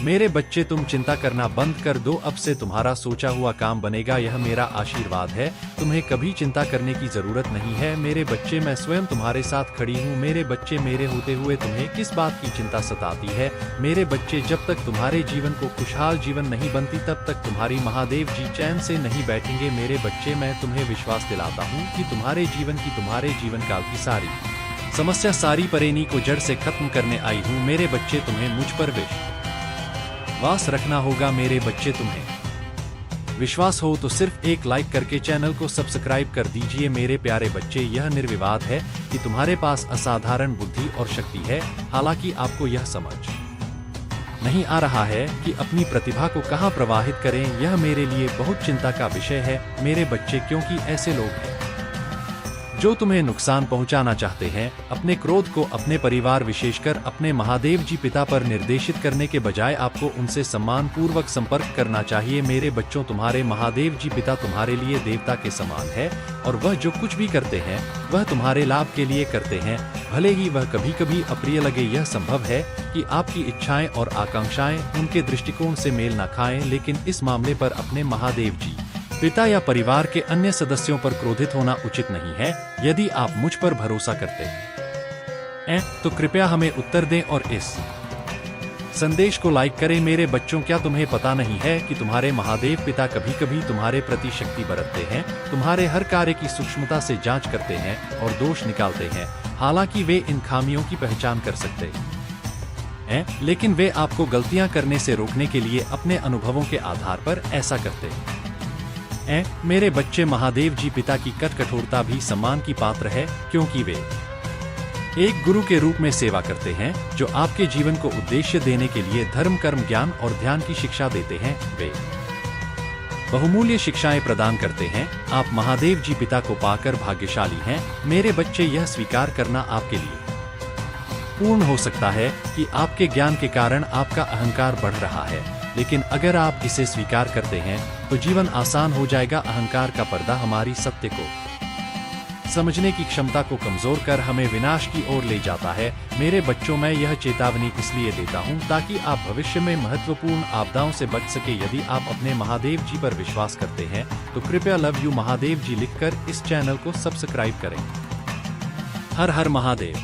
मेरे बच्चे, तुम चिंता करना बंद कर दो। अब से तुम्हारा सोचा हुआ काम बनेगा, यह मेरा आशीर्वाद है। तुम्हें कभी चिंता करने की जरूरत नहीं है मेरे बच्चे, मैं स्वयं तुम्हारे साथ खड़ी हूँ। मेरे बच्चे, मेरे होते हुए तुम्हें किस बात की चिंता सताती है? मेरे बच्चे, जब तक तुम्हारे जीवन को खुशहाल जीवन नहीं बनती तब तक तुम्हारी महादेव जी चैन से नहीं बैठेंगे। मेरे बच्चे, मैं तुम्हें विश्वास दिलाता हूँ कि तुम्हारे जीवन काल की सारी समस्या, सारी परेशानी को जड़ से खत्म करने आई हूँ। मेरे बच्चे, तुम्हें मुझ पर विश्वास रखना होगा। मेरे बच्चे, तुम्हें विश्वास हो तो सिर्फ एक लाइक करके चैनल को सब्सक्राइब कर दीजिए। मेरे प्यारे बच्चे, यह निर्विवाद है कि तुम्हारे पास असाधारण बुद्धि और शक्ति है। हालांकि आपको यह समझ नहीं आ रहा है कि अपनी प्रतिभा को कहां प्रवाहित करें, यह मेरे लिए बहुत चिंता का विषय है मेरे बच्चे, क्योंकि ऐसे लोग हैं जो तुम्हें नुकसान पहुंचाना चाहते हैं। अपने क्रोध को अपने परिवार, विशेषकर अपने महादेव जी पिता पर निर्देशित करने के बजाय आपको उनसे सम्मान पूर्वक संपर्क करना चाहिए। मेरे बच्चों, तुम्हारे महादेव जी पिता तुम्हारे लिए देवता के समान है और वह जो कुछ भी करते हैं वह तुम्हारे लाभ के लिए करते हैं। भले ही वह कभी कभी अप्रिय लगे, यह संभव है कि आपकी इच्छाएं और आकांक्षाएं उनके दृष्टिकोण से मेल न खाएं, लेकिन इस मामले पर अपने महादेव जी पिता या परिवार के अन्य सदस्यों पर क्रोधित होना उचित नहीं है। यदि आप मुझ पर भरोसा करते हैं तो कृपया हमें उत्तर दें और इस संदेश को लाइक करें। मेरे बच्चों, क्या तुम्हें पता नहीं है कि तुम्हारे महादेव पिता कभी कभी तुम्हारे प्रति शक्ति बरतते हैं, तुम्हारे हर कार्य की सूक्ष्मता से जांच करते हैं और दोष निकालते हैं। हालांकि वे इन खामियों की पहचान कर सकते हैं, लेकिन वे आपको गलतियां करने से रोकने के लिए अपने अनुभवों के आधार पर ऐसा करते हैं। मेरे बच्चे, महादेव जी पिता की कठोरता भी सम्मान की पात्र है, क्योंकि वे एक गुरु के रूप में सेवा करते हैं जो आपके जीवन को उद्देश्य देने के लिए धर्म, कर्म, ज्ञान और ध्यान की शिक्षा देते हैं। वे बहुमूल्य शिक्षाएं प्रदान करते हैं। आप महादेव जी पिता को पाकर भाग्यशाली हैं। मेरे बच्चे, यह स्वीकार करना आपके लिए पूर्ण हो सकता है कि आपके ज्ञान के कारण आपका अहंकार बढ़ रहा है, लेकिन अगर आप इसे स्वीकार करते हैं तो जीवन आसान हो जाएगा। अहंकार का पर्दा हमारी सत्य को समझने की क्षमता को कमजोर कर हमें विनाश की ओर ले जाता है। मेरे बच्चों, मैं यह चेतावनी इसलिए देता हूँ ताकि आप भविष्य में महत्वपूर्ण आपदाओं से बच सके। यदि आप अपने महादेव जी पर विश्वास करते हैं तो कृपया लव यू महादेव जी लिखकर इस चैनल को सब्सक्राइब करें। हर हर महादेव।